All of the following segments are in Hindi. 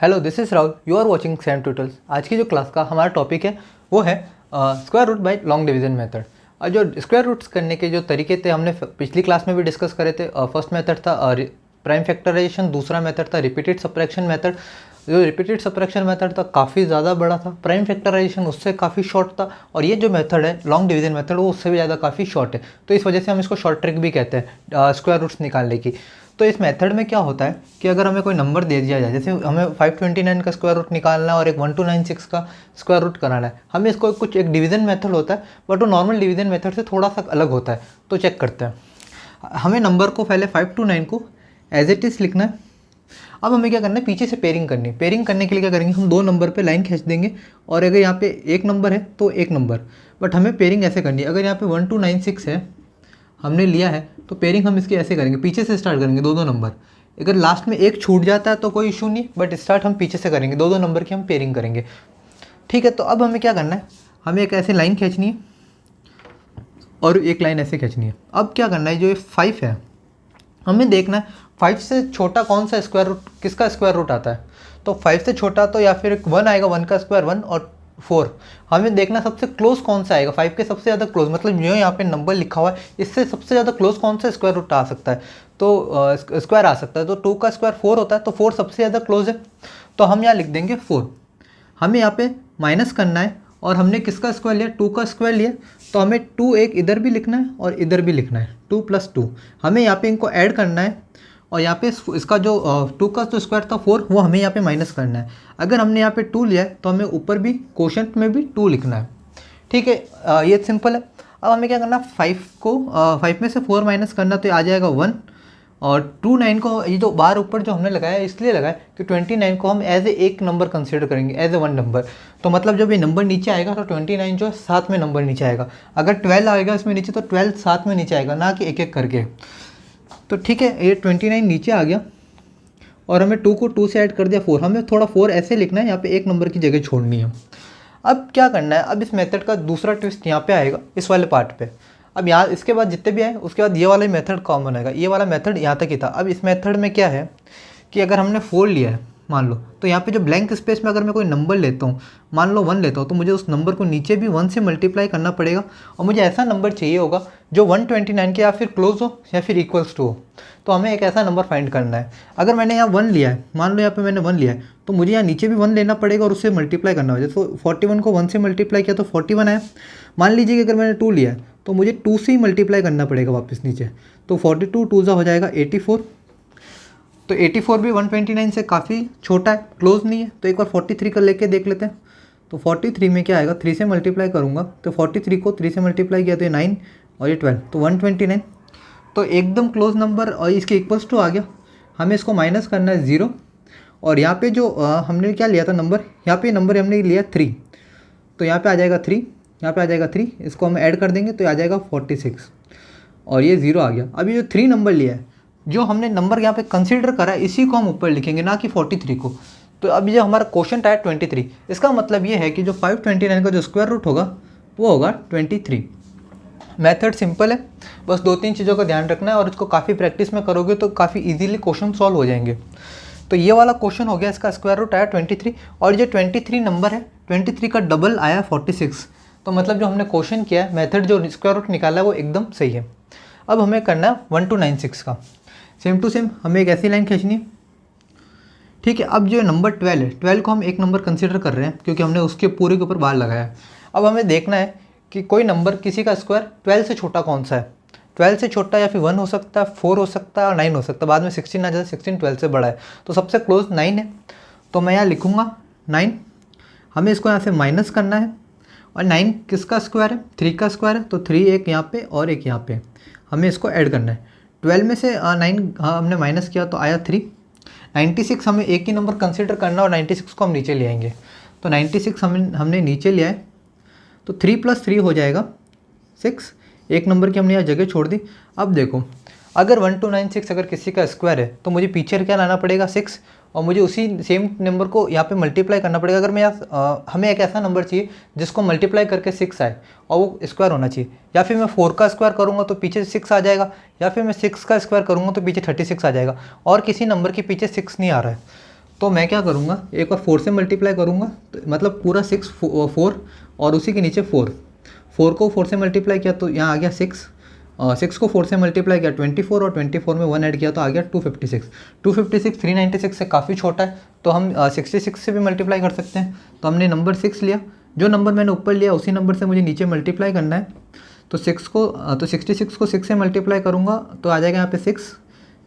Hello, this is Rahul. You are watching Sam tutorials. आज की जो क्लास का हमारा टॉपिक है वो है square root by long division method. और जो स्क्वायर रूट्स करने के जो तरीके थे हमने पिछली क्लास में भी डिस्कस करे थे। फर्स्ट मेथड था प्राइम फैक्टराइजेशन, दूसरा मेथड था रिपीटेड सबट्रैक्शन मेथड। जो रिपीटेड सबट्रैक्शन मेथड था काफ़ी ज़्यादा बड़ा था, प्राइम फैक्टराइजेशन उससे काफ़ी शॉर्ट था, और ये जो मेथड है लॉन्ग डिवीजन मेथड वो उससे भी ज़्यादा काफ़ी शॉर्ट है। तो इस वजह से हम इसको शॉर्ट ट्रिक भी कहते हैं स्क्वायर रूट्स निकालने की। तो इस मेथड में क्या होता है कि अगर हमें कोई नंबर दे दिया जाए, जैसे हमें 529 का स्क्वायर रूट निकालना है और एक 1296 का स्क्वायर रूट कराना है, हमें इसको कुछ एक डिवीजन मेथड होता है, बट वो नॉर्मल डिवीजन मेथड से थोड़ा सा अलग होता है। तो चेक करते हैं। हमें नंबर को पहले 529 को एज इट इज़ लिखना है। अब हमें क्या करना है, पीछे से पेयरिंग करनी है। पेयरिंग करने के लिए क्या करेंगे, हम दो नंबर पे लाइन खींच देंगे, और अगर यहाँ पे एक नंबर है तो एक नंबर, बट हमें पेयरिंग ऐसे करनी है। अगर यहाँ पे 1296 है हमने लिया है, तो पेयरिंग हम इसकी ऐसे करेंगे, पीछे से स्टार्ट करेंगे दो दो नंबर। अगर लास्ट में एक छूट जाता है तो कोई इशू नहीं, बट स्टार्ट हम पीछे से करेंगे, दो दो नंबर की हम पेयरिंग करेंगे। ठीक है, तो अब हमें क्या करना है, हमें एक ऐसे लाइन खींचनी है और एक लाइन ऐसे खींचनी है। अब क्या करना है, जो ये 5 है हमें देखना है 5 से छोटा कौन सा स्क्वायर रूट, किसका स्क्वायर रूट आता है। तो 5 से छोटा तो या फिर 1 आएगा, 1 का स्क्वायर 1, और 4 हमें देखना सबसे क्लोज कौन सा आएगा, 5 के सबसे ज़्यादा क्लोज, मतलब जो यहाँ पे नंबर लिखा हुआ है इससे सबसे ज़्यादा क्लोज कौन सा स्क्वायर रूट आ सकता है, तो स्क्वायर आ सकता है। तो 2 का स्क्वायर 4 होता है, तो 4 सबसे ज़्यादा क्लोज है, तो हम यहाँ लिख देंगे 4। हमें यहाँ पे माइनस करना है, और हमने किसका स्क्वायर लिया, 2 का स्क्वायर लिया, तो हमें 2 एक इधर भी लिखना है और इधर भी लिखना है, 2 + 2। हमें यहाँ पे इनको ऐड करना है, और यहाँ पे इसका जो 2 का जो स्क्वायर था 4, वो हमें यहाँ पे माइनस करना है। अगर हमने यहाँ पे 2 लिया है तो हमें ऊपर भी क्वोशंट में भी 2 लिखना है। ठीक है, ये सिंपल है। अब हमें क्या करना, 5 में से 4 माइनस करना, तो ये आ जाएगा 1। और 29 को, ये जो बार ऊपर जो हमने लगाया इसलिए लगाया कि 29 को हम एज ए एक नंबर कंसिडर करेंगे, एज ए 1 नंबर। तो मतलब जब ये नंबर नीचे आएगा तो 29 जो है साथ में नंबर नीचे आएगा। अगर 12 आएगा इसमें नीचे तो 12 साथ में नीचे आएगा, ना कि एक एक करके। तो ठीक है, ये 29 नीचे आ गया, और हमें 2 को 2 से ऐड कर दिया 4। हमें थोड़ा 4 ऐसे लिखना है, यहाँ पे एक नंबर की जगह छोड़नी है। अब क्या करना है, अब इस मेथड का दूसरा ट्विस्ट यहाँ पे आएगा, इस वाले पार्ट पे। अब यहाँ इसके बाद जितने भी आए उसके बाद ये वाला मेथड कॉमन आएगा। ये वाला मेथड यहाँ तक ही था। अब इस मेथड में क्या है कि अगर हमने 4 लिया है मान लो, तो यहाँ पे जो ब्लैंक स्पेस में अगर मैं कोई नंबर लेता हूँ, मान लो 1 लेता हूँ, तो मुझे उस नंबर को नीचे भी 1 से मल्टीप्लाई करना पड़ेगा, और मुझे ऐसा नंबर चाहिए होगा जो 129 के या फिर क्लोज हो या फिर इक्वल्स टू हो। तो हमें एक ऐसा नंबर फाइंड करना है। अगर मैंने यहाँ 1 लिया है, मान लो यहाँ पे मैंने 1 लिया है, तो मुझे यहाँ नीचे भी 1 लेना पड़ेगा और उससे मल्टीप्लाई करना होगा। तो 41 को 1 से मल्टीप्लाई किया तो 41 आया। मान लीजिए कि अगर मैंने 2 लिया है तो मुझे 2 से ही मल्टीप्लाई करना पड़ेगा वापस नीचे, तो 42 2 हो जाएगा 84। तो 84 भी 129 से काफ़ी छोटा है, क्लोज नहीं है। तो एक बार 43 का लेके देख लेते हैं। तो 43 में क्या आएगा, 3 से मल्टीप्लाई करूँगा, तो 43 को 3 से मल्टीप्लाई किया तो ये 9 और ये 12, तो 129। तो एकदम क्लोज नंबर, और इसके इक्वल्स टू आ गया। हमें इसको माइनस करना है 0, और यहाँ पे जो हमने क्या लिया था नंबर, यहाँ पे नंबर हमने लिया 3, तो यहाँ पे आ जाएगा 3, यहाँ पे आ जाएगा 3, इसको हम ऐड कर देंगे तो आ जाएगा 46, और ये 0 आ गया। अभी जो 3 नंबर लिया है, जो हमने नंबर यहाँ पे कंसीडर करा है, इसी को हम ऊपर लिखेंगे, ना कि 43 को। तो अभी जो हमारा क्वेश्चन आया 23, इसका मतलब ये है कि जो 529 का जो स्क्वायर रूट होगा वो होगा 23। मेथड सिंपल है, बस 2-3 चीज़ों का ध्यान रखना है, और इसको काफ़ी प्रैक्टिस में करोगे तो काफ़ी इजीली क्वेश्चन सॉल्व हो जाएंगे। तो ये वाला क्वेश्चन हो गया, इसका स्क्वायर रूट आया 23, और जो 23 नंबर है 23 का डबल आया 46। तो मतलब जो हमने क्वेश्चन किया है, मेथड जो स्क्वायर रूट निकाला है वो एकदम सही है। अब हमें करना है 1296 का। सेम टू सेम हमें एक ऐसी लाइन खींचनी है। ठीक है, अब जो नंबर 12 है, 12 को हम एक नंबर कंसिडर कर रहे हैं क्योंकि हमने उसके पूरे के ऊपर बार लगाया है। अब हमें देखना है कि कोई नंबर, किसी का स्क्वायर 12 से छोटा कौन सा है। 12 से छोटा या फिर 1 हो सकता है, 4 हो सकता है, और 9 हो सकता है। बाद में 16 आ जाता है, 16 12 से बड़ा है, तो सबसे क्लोज 9 है। तो मैं यहाँ लिखूँगा 9। हमें इसको यहाँ से माइनस करना है, और 9 किसका स्क्वायर है, 3 का स्क्वायर है, तो 3 एक यहाँ पे और एक यहाँ पे, हमें इसको ऐड करना है। 12 में से 9 हमने माइनस किया तो आया 3। 96 हमें एक ही नंबर कंसिडर करना, और 96 को हम नीचे ले आएंगे। तो 96 हमने नीचे लिया है, तो 3 + 3 हो जाएगा 6। एक नंबर की हमने यहाँ जगह छोड़ दी। अब देखो, अगर 1296 अगर किसी का स्क्वायर है तो मुझे पीछे क्या लाना पड़ेगा, 6, और मुझे उसी सेम नंबर को यहाँ पे मल्टीप्लाई करना पड़ेगा। अगर मैं यहाँ हमें एक ऐसा नंबर चाहिए जिसको मल्टीप्लाई करके 6 आए और वो स्क्वायर होना चाहिए। या फिर मैं 4 का स्क्वायर करूँगा तो पीछे 6 आ जाएगा, या फिर मैं 6 का स्क्वायर करूँगा तो पीछे 36 आ जाएगा, और किसी नंबर के पीछे 6 नहीं आ रहा है। तो मैं क्या करूँगा, एक बार 4 से मल्टीप्लाई करूँगा तो मतलब पूरा 6 4 और उसी के नीचे 4 को 4 से मल्टीप्लाई किया तो यहाँ आ गया 6 को 4 से मल्टीप्लाई किया 24 और 24 में 1 ऐड किया तो आ गया 256 396 से काफ़ी छोटा है तो हम 66 से भी मल्टीप्लाई कर सकते हैं। तो हमने नंबर 6 लिया, जो नंबर मैंने ऊपर लिया उसी नंबर से मुझे नीचे मल्टीप्लाई करना है। तो 66 को 6 से मल्टीप्लाई करूँगा तो आ जाएगा यहाँ पे 6,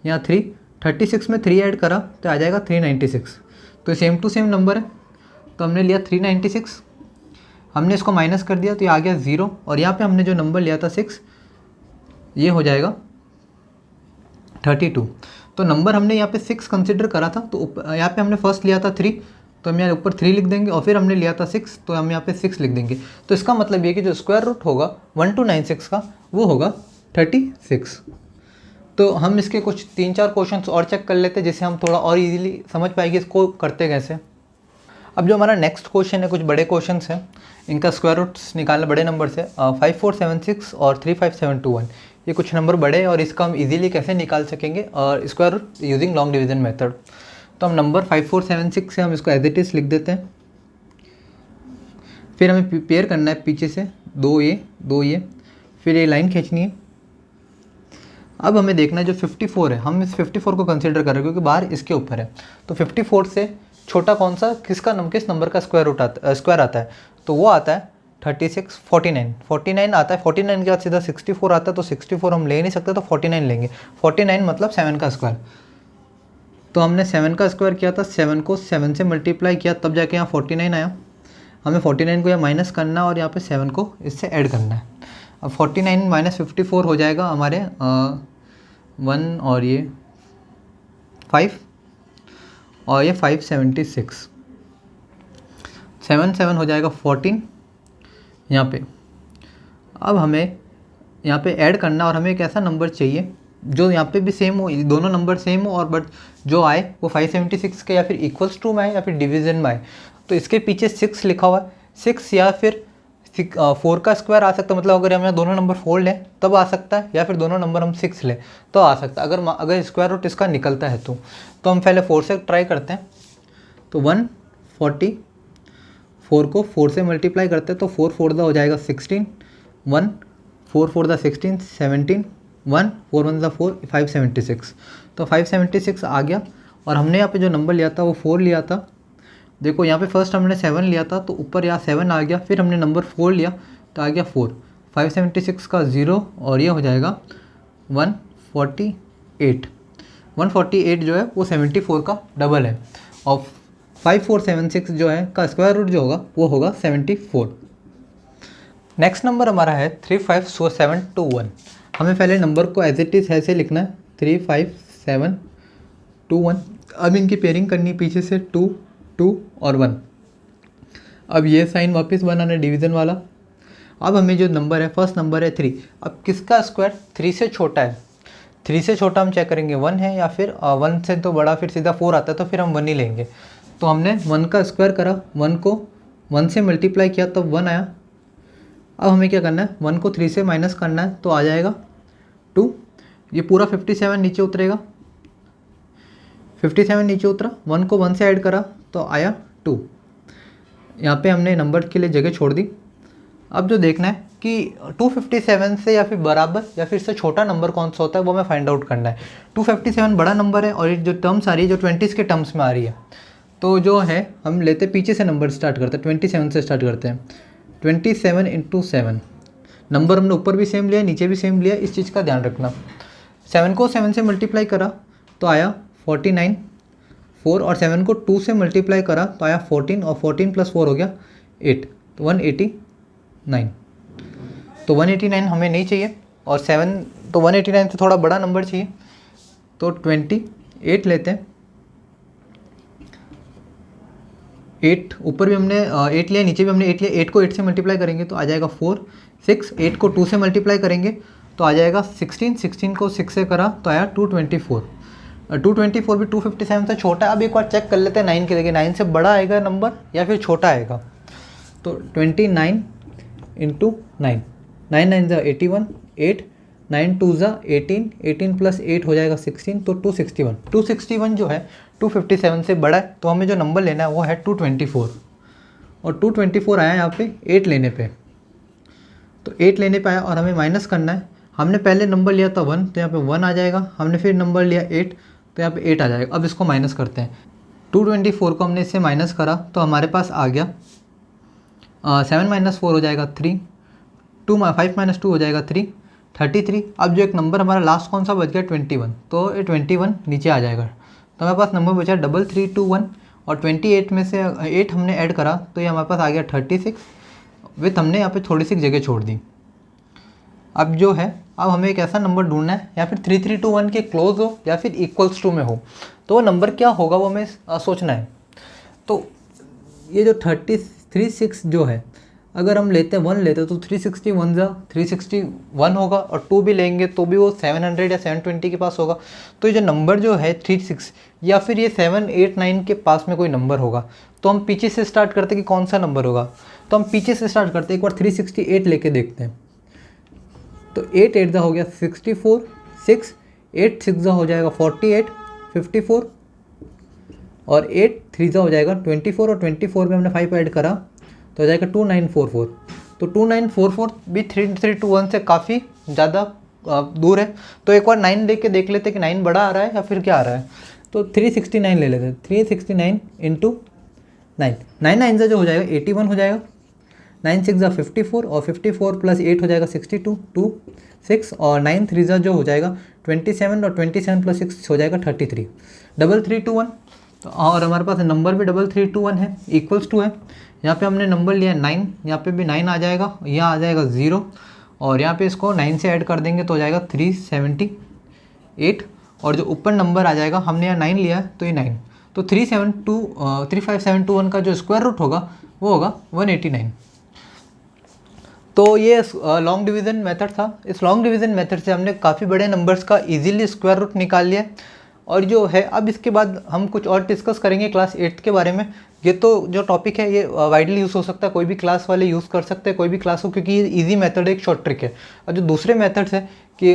यहाँ 3, 36 में 3 ऐड करा तो आ जाएगा 396। तो सेम टू सेम नंबर है, तो हमने लिया 396, हमने इसको माइनस कर दिया तो ये आ गया 0 और यहाँ पे हमने जो नंबर लिया था 6 ये हो जाएगा 32। तो नंबर हमने यहाँ पे 6 कंसिडर करा था तो यहाँ पे हमने फर्स्ट लिया था 3 तो हम यहाँ ऊपर 3 लिख देंगे और फिर हमने लिया था 6 तो हम यहाँ पे 6 लिख देंगे। तो इसका मतलब ये कि जो स्क्वायर रूट होगा 1296 का वो होगा 36। तो हम इसके कुछ 3-4 क्वेश्चंस और चेक कर लेते हैं जिससे हम थोड़ा और इजीली समझ पाएंगे इसको करते कैसे। अब जो हमारा नेक्स्ट क्वेश्चन है, कुछ बड़े क्वेश्चंस हैं, इनका स्क्वायर रूट्स निकालना बड़े नंबर से 5476 और 35721, ये कुछ नंबर बड़े हैं और इसका हम इजीली कैसे निकाल सकेंगे और square root using long division method. तो हम नंबर 5476 से हम इसको एज इट इज़ लिख देते हैं, फिर हमें पेयर करना है पीछे से 2 ये, फिर ये लाइन खींचनी है। अब हमें देखना है जो 54 है, हम इस 54 को कंसिडर कर रहे हैं क्योंकि बाहर इसके ऊपर है। तो 54 से छोटा कौन सा, किस नंबर का स्क्वायर आता है, तो वो आता है 36, 49 आता है। 49 के बाद सीधा 64 आता है, तो 64 हम ले नहीं सकते तो 49 लेंगे। 49 मतलब 7 का स्क्वायर। तो हमने 7 का स्क्वायर किया था, 7 को 7 से मल्टीप्लाई किया तब जाके यहाँ 49 आया। हमें 49 को यहाँ माइनस करना है और यहाँ पे 7 को इससे ऐड करना है। अब 49 माइनस 54 हो जाएगा हमारे 1 और ये 5 और ये 576, 7 हो जाएगा 14 यहाँ पे। अब हमें यहाँ पे ऐड करना और हमें एक ऐसा नंबर चाहिए जो यहाँ पे भी सेम हो, दोनों नंबर सेम हो और बट जो आए वो 576 के या फिर इक्वल्स टू में आए या फिर डिवीजन में आए। तो इसके पीछे 6 लिखा हुआ है, 6 या फिर 4 का स्क्वायर आ सकता है, मतलब अगर हम यहाँ दोनों नंबर 4 लें तब आ सकता है, या फिर दोनों नंबर हम 6 लें तो आ सकता है। अगर स्क्वायर रूट इसका निकलता है तो हम पहले 4 से ट्राई करते हैं। तो 144 को 4 से मल्टीप्लाई करते हैं तो 4 4 हो जाएगा 16, 1 4 4 16, 17, 1 4 1 4 576। तो 576 आ गया और हमने यहाँ पे जो नंबर लिया था वो 4 लिया था। देखो यहाँ पे फर्स्ट हमने 7 लिया था तो ऊपर यहाँ 7 आ गया, फिर हमने नंबर 4 लिया तो आ गया 4, 576 का 0 और ये हो जाएगा 148। 148 जो है वो 74 का डबल है और 5476 जो है का स्क्वायर रूट जो होगा वो होगा 74। नेक्स्ट नंबर हमारा है 35721। हमें पहले नंबर को एज इट इज़ ऐसे लिखना है 35721। अब इनकी पेयरिंग करनी है पीछे से 2 2 और 1। अब ये साइन वापस बनाना डिवीज़न वाला। अब हमें जो नंबर है फर्स्ट नंबर है 3। अब किसका स्क्वायर 3 से छोटा है, 3 से छोटा हम चेक करेंगे 1 है या फिर 1 से तो बड़ा फिर सीधा 4 आता है तो फिर हम 1 ही लेंगे। तो हमने 1 का स्क्वायर करा, 1 को 1 से मल्टीप्लाई किया तब 1 आया। अब हमें क्या करना है 1 को 3 से माइनस करना है तो आ जाएगा 2। ये पूरा 57 नीचे उतरेगा, 57 नीचे उतरा, 1 को 1 से ऐड करा तो आया 2। यहाँ पे हमने नंबर के लिए जगह छोड़ दी। अब जो देखना है कि 257 से या फिर बराबर या फिर इससे छोटा नंबर कौन सा होता है वो हमें फाइंड आउट करना है। 257 बड़ा नंबर है और ये जो टर्म्स आ रही है जो 20s के टर्म्स में आ रही है। तो जो है हम लेते पीछे से नंबर स्टार्ट करते हैं, 27 से स्टार्ट करते हैं। 27 × 7 नंबर हमने ऊपर भी सेम लिया नीचे भी सेम लिया, इस चीज़ का ध्यान रखना। 7 को 7 से मल्टीप्लाई करा तो आया 49, 4 और 7 को 2 से मल्टीप्लाई करा तो आया 14 और 14 + 4 हो गया 8, तो 189। तो 189 हमें नहीं चाहिए और 7 तो 189 से थोड़ा बड़ा नंबर चाहिए तो 28 लेते हैं। 8 ऊपर भी हमने 8 लिया नीचे भी हमने 8 लिया, 8 को 8 से मल्टीप्लाई करेंगे तो आ जाएगा 4, 6, 8 को 2 से मल्टीप्लाई करेंगे तो आ जाएगा 16, 16 को 6 से करा तो आया 224। 224 भी 257 से छोटा है। अब एक बार चेक कर लेते हैं 9 के, देखिए 9 से बड़ा आएगा नंबर या फिर छोटा आएगा। तो 29 × 9, 9 9 × 81, 8 9 टू ज़ा 18, 18 प्लस 8 हो जाएगा 16, तो 261। 261 जो है 257 से बड़ा है, तो हमें जो नंबर लेना है वो है 224, और 224 आया यहाँ पे 8 लेने पे, तो 8 लेने पे आया और हमें माइनस करना है। हमने पहले नंबर लिया था 1, तो यहाँ पे 1 आ जाएगा। हमने फिर नंबर लिया 8, तो यहाँ पे 8 आ जाएगा। अब इसको माइनस करते हैं। 224 को हमने इससे माइनस करा तो हमारे पास आ गया 7 माइनस 4 हो जाएगा 3, 5 माइनस 2 हो जाएगा 3, 33। अब जो एक नंबर हमारा लास्ट कौन सा बच गया 21, तो ये 21 नीचे आ जाएगा। तो हमारे पास नंबर बचा 3321, और 28 में से 8 हमने ऐड करा तो ये हमारे पास आ गया 36 विथ हमने यहाँ पे थोड़ी सी जगह छोड़ दी। अब जो है, अब हमें एक ऐसा नंबर ढूंढना है या फिर 3321 के क्लोज हो या फिर इक्वल्स टू में हो, तो वो नंबर क्या होगा वो हमें सोचना है। तो ये जो 36 जो है, अगर हम लेते हैं 1 लेते हैं तो 361 जा 361 होगा, और 2 भी लेंगे तो भी वो 700 या 720 के पास होगा। तो ये जो नंबर जो है 36 या फिर ये 7, 8, 9 के पास में कोई नंबर होगा। तो हम पीछे से स्टार्ट करते हैं कि कौन सा नंबर होगा, तो हम पीछे से स्टार्ट करते हैं। एक बार 368 लेके देखते हैं। तो 8 8 हो गया 64, 6 8 6 हो जाएगा 48, 54, और 8 3 हो जाएगा 24, और 24 में हमने 5 ऐड करा तो हो जाएगा 2944। तो 2944 भी 3321 से काफ़ी ज़्यादा दूर है। तो एक बार 9 देख के देख लेते कि 9 बड़ा आ रहा है या फिर क्या आ रहा है। तो 369 ले लेते हैं। 369 इंटू 9, 9 9 से जो हो जाएगा 81 हो जाएगा, 9 6 54, और 54 प्लस 8 हो जाएगा 62, 2 6, और 9 3 जो हो जाएगा 27, और 27 प्लस 6 हो जाएगा 33, 3321। तो और हमारे पास नंबर भी 3321 है, इक्वल्स टू है। यहाँ पे हमने नंबर लिया 9, यहाँ पे भी 9 आ जाएगा, यहाँ आ जाएगा 0, और यहाँ पे इसको 9 से ऐड कर देंगे तो हो जाएगा 378, और जो ऊपर नंबर आ जाएगा हमने यहाँ 9 लिया है तो ये 9, तो 35721 का जो स्क्वायर रूट होगा वो होगा 189। तो ये लॉन्ग डिवीज़न मेथड था। इस लॉन्ग डिवीज़न मेथड से हमने काफ़ी बड़े नंबर्स का इजीली स्क्वायर रूट निकाल लिया। और जो है अब इसके बाद हम कुछ और डिस्कस करेंगे क्लास 8 के बारे में। ये तो जो टॉपिक है ये वाइडली यूज़ हो सकता है, कोई भी क्लास वाले यूज़ कर सकते हैं, कोई भी क्लास हो, क्योंकि ये ईजी मेथड है, एक शॉर्ट ट्रिक है। और जो दूसरे मेथड्स है कि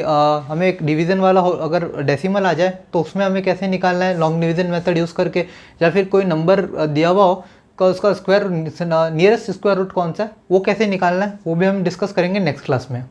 हमें एक डिवीज़न वाला हो, अगर डेसिमल आ जाए तो उसमें हमें कैसे निकालना है लॉन्ग डिवीज़न मेथड यूज़ करके, या फिर कोई नंबर दिया हुआ हो का उसका स्क्वायर नियरेस्ट स्क्वायर रूट कौन सा है वो कैसे निकालना है, वो भी हम डिस्कस करेंगे नेक्स्ट क्लास में।